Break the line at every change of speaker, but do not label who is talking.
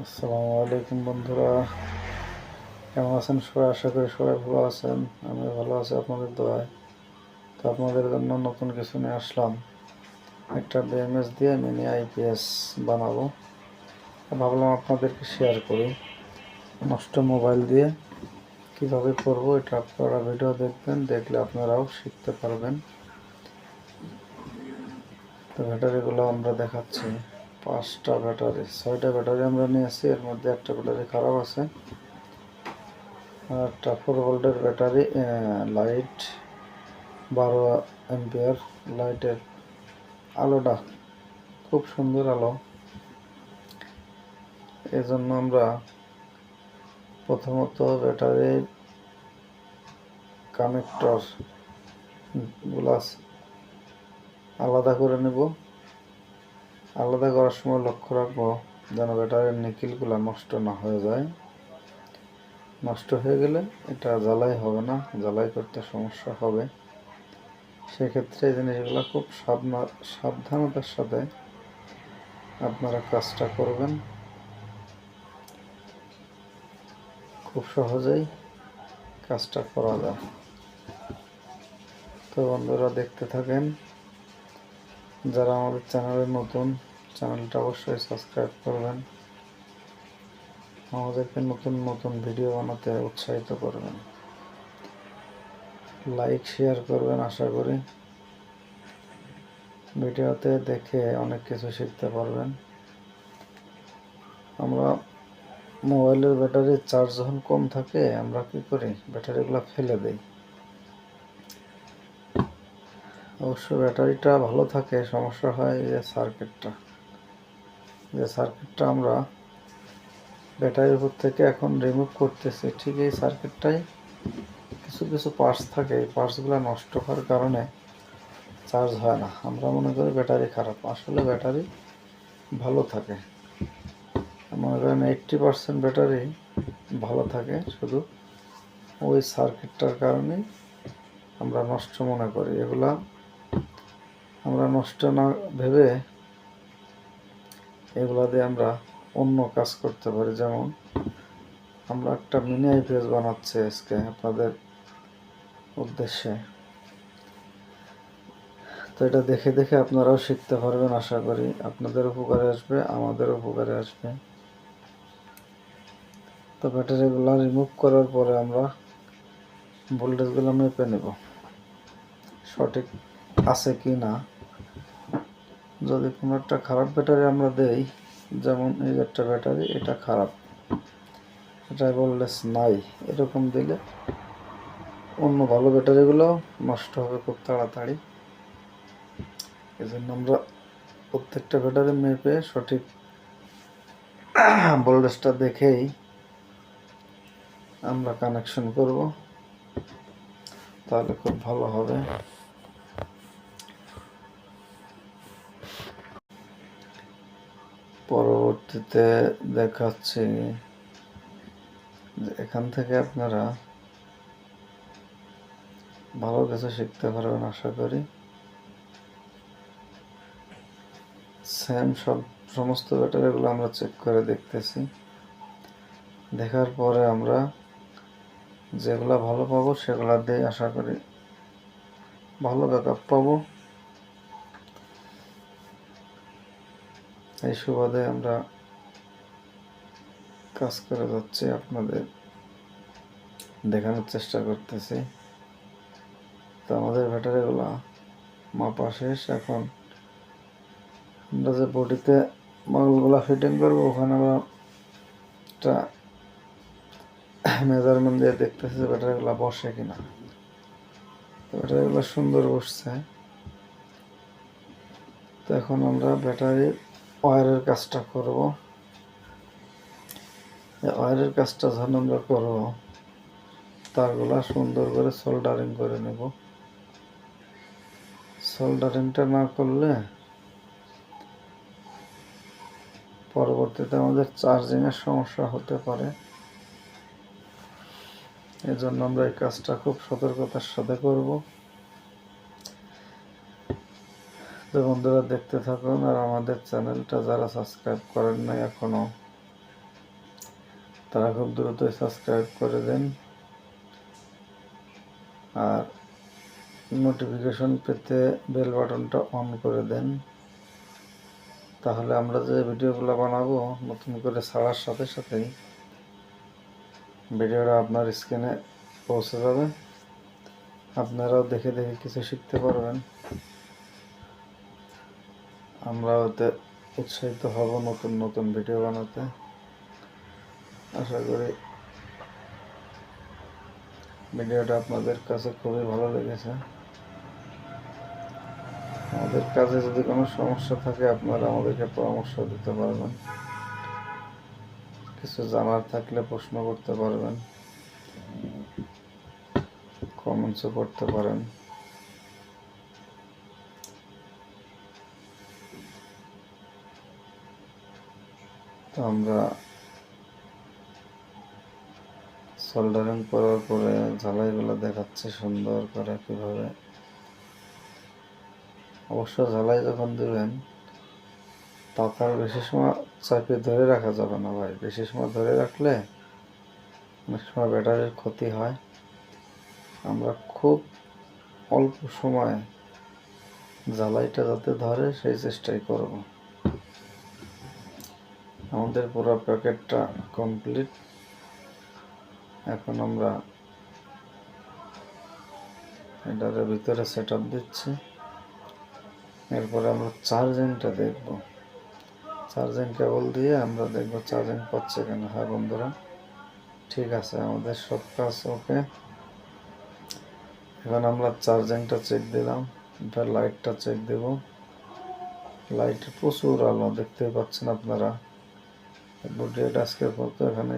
আসসালামু আলাইকুম বন্ধুরা, কেমন আছেন সবাই? আশা করি সবাই ভালো আছেন। আমি ভালো আছি আপনাদের দোয়ায়। তো আপনাদের জন্য নতুন কিছু নিয়ে আসলাম। একটা বিএমএস দিয়ে মিনি আইপিএস বানাবো, ভাবলাম আপনাদেরকে শেয়ার করি। নষ্ট মোবাইল দিয়ে কিভাবে করব এটা আপনারা ভিডিও দেখবেন, দেখলে আপনারাও শিখতে পারবেন। তো ব্যাটারিগুলো আমরা দেখাচ্ছি। 5টা ব্যাটারি, 6টা ব্যাটারি আমরা নিয়েছি। এর মধ্যে একটা ব্যাটারি খারাপ আছে। আর একটা 4 ভোল্টের ব্যাটারি, লাইট 12 অ্যাম্পিয়ার। লাইটের আলোটা খুব সুন্দর আলো। এজন্য আমরা প্রথমত ব্যাটারির কানেক্টর গুলা আলাদা করে নেব। আলাদা করার সময় লক্ষ্য রাখবো যেন ব্যাটারির নিকেলগুলো নষ্ট না হয়ে যায়। নষ্ট হয়ে গেলে এটা জ্বালাই হবে না, জ্বালাই করতে সমস্যা হবে। সেক্ষেত্রে এই জিনিসগুলো খুব সাবধানতার সাথে আপনারা কাজটা করবেন। খুব সহজেই কাজটা করা যায়। তো বন্ধুরা দেখতে থাকেন। যারা আমাদের চ্যানেলে নতুন, চ্যানেলটা অবশ্যই সাবস্ক্রাইব করবেন। আমাদেরকে নতুন নতুন ভিডিও বানাতে উৎসাহিত করবেন। লাইক শেয়ার করবেন। আশা করি ভিডিওতে দেখে অনেক কিছু শিখতে পারবেন। আমরা মোবাইলের ব্যাটারির চার্জ যখন কম থাকে আমরা কি করি, ব্যাটারিগুলো ফেলে দিই। অবশ্য ব্যাটারিটা ভালো থাকে, সমস্যা হয় যে সার্কিটটা আমরা ব্যাটারির উপর থেকে এখন রিমুভ করতেছি। ঠিক এই সার্কিটটাই কিছু কিছু পার্টস থাকে, এই পার্টসগুলো নষ্ট হওয়ার কারণে চার্জ হয় না। আমরা মনে করি ব্যাটারি খারাপ, আসলে ব্যাটারি ভালো থাকে। মনে করেন 80% ব্যাটারি ভালো থাকে, শুধু ওই সার্কিটটার কারণে আমরা নষ্ট মনে করি। এগুলা আমরা নষ্ট না ভেবে এগুলা দিয়ে আমরা অন্য কাজ করতে পারি। যেমন আমরা একটা মিনি আইপিএস বানাচ্ছি আজকে আপনাদের উদ্দেশ্যে। তো এটা দেখে দেখে আপনারাও শিখতে পারবেন। আশা করি আপনাদের উপকারে আসবে, আমাদের উপকারে আসবে। তো ব্যাটারিগুলো রিমুভ করার পরে আমরা ভোল্টেজগুলো মেপে নেব সঠিক আছে কি না। যদি কোনো একটা খারাপ ব্যাটারি আমরা দেই, যেমন এই একটা ব্যাটারি, এটা খারাপ, এটা ভোল্টেজ নাই, এরকম দিলে অন্য ভালো ব্যাটারিগুলো নষ্ট হবে খুব তাড়াতাড়ি। এজন্য আমরা প্রত্যেকটা ব্যাটারি মেপে সঠিক ভোল্টেজটা দেখেই আমরা কানেকশন করব, তাহলে খুব ভালো হবে। পরবর্তীতে দেখাচ্ছি যে এখান থেকে আপনারা ভালো কিছু শিখতে পারবেন আশা করি। সমস্ত ব্যাটারিগুলো আমরা চেক করে দেখতেছি। দেখার পরে আমরা যেগুলো ভালো পাবো সেগুলো দিয়ে আশা করি ভালো ব্যাকআপ পাবো। এই সুবাদে আমরা কাজ করে যাচ্ছি, আপনাদের দেখানোর চেষ্টা করতেছি। তো আমাদের ব্যাটারিগুলো মাপা শেষ। এখন আমরা যে বডিতে মালগুলো ফিটিং করবো, ওখানে আমরা একটা মেজারমেন্ট দিয়ে দেখতেছি যে ব্যাটারিগুলো বসে কিনা। তো ব্যাটারিগুলো সুন্দর বসছে। তো এখন আমরা ব্যাটারির ওয়্যারের কাজটা করব। ওয়্যারের কাজটা যখন আমরা করব, তারগুলা সুন্দর করে সোল্ডারিং করে নেব। সোল্ডারিংটা না করলে পরবর্তীতে আমাদের চার্জিংয়ের সমস্যা হতে পারে। এজন্য আমরা এই কাজটা খুব সতর্কতার সাথে করব। তো বন্ধুরা দেখতে থাকুন। আর আমাদের চ্যানেলটা যারা সাবস্ক্রাইব করেন নাই এখনো, তারা খুব দ্রুতই সাবস্ক্রাইব করে দেন আর নোটিফিকেশন পেতে বেল বাটনটা অন করে দেন। তাহলে আমরা যে ভিডিওগুলো বানাবো নতুন করে ছাড়ার সাথে সাথেই ভিডিওটা আপনার স্ক্রিনে পৌঁছে যাবে। আপনারাও দেখে দেখে কিছু শিখতে পারবেন। আমরাও এতে উৎসাহিত হব নতুন নতুন ভিডিও বানাতে। আশা করি ভিডিওটা আপনাদের কাছে খুবই ভালো লেগেছে। আমাদের কাজে যদি কোনো সমস্যা থাকে আপনারা আমাদেরকে পরামর্শ দিতে পারবেন, কিছু জানার থাকলে প্রশ্ন করতে পারবেন, কমেন্টসও করতে পারেন। তো আমরা সোল্ডারিং করার পরে ঝালাইগুলো দেখাচ্ছি সুন্দর করে কিভাবে। অবশ্য ঝালাই যখন দেবেন তার বেশি সময় চাপে ধরে রাখা যাবে না ভাই। বেশি সময় ধরে রাখলে অনেক সময় ব্যাটারির ক্ষতি হয়। আমরা খুব অল্প সময় জ্বালাইটা যাতে ধরে সেই চেষ্টাই করব। আমাদের পুরো প্যাকেটটা কমপ্লিট। এখন আমরা এটার ভিতরে সেট আপ দিচ্ছি। এরপরে আমরা চার্জিংটা দেখব। চার্জিং কেবল দিয়ে আমরা দেখব চার্জিং পাচ্ছে কেন। হ্যাঁ বন্ধুরা, ঠিক আছে, আমাদের সব কাজ ওকে। এখন আমরা চার্জিংটা চেক দিলাম, এবার লাইটটা চেক দেব। লাইটে প্রচুর আলো দেখতে পাচ্ছেন আপনারা। ভিডিওটা আজকের পর তো এখানে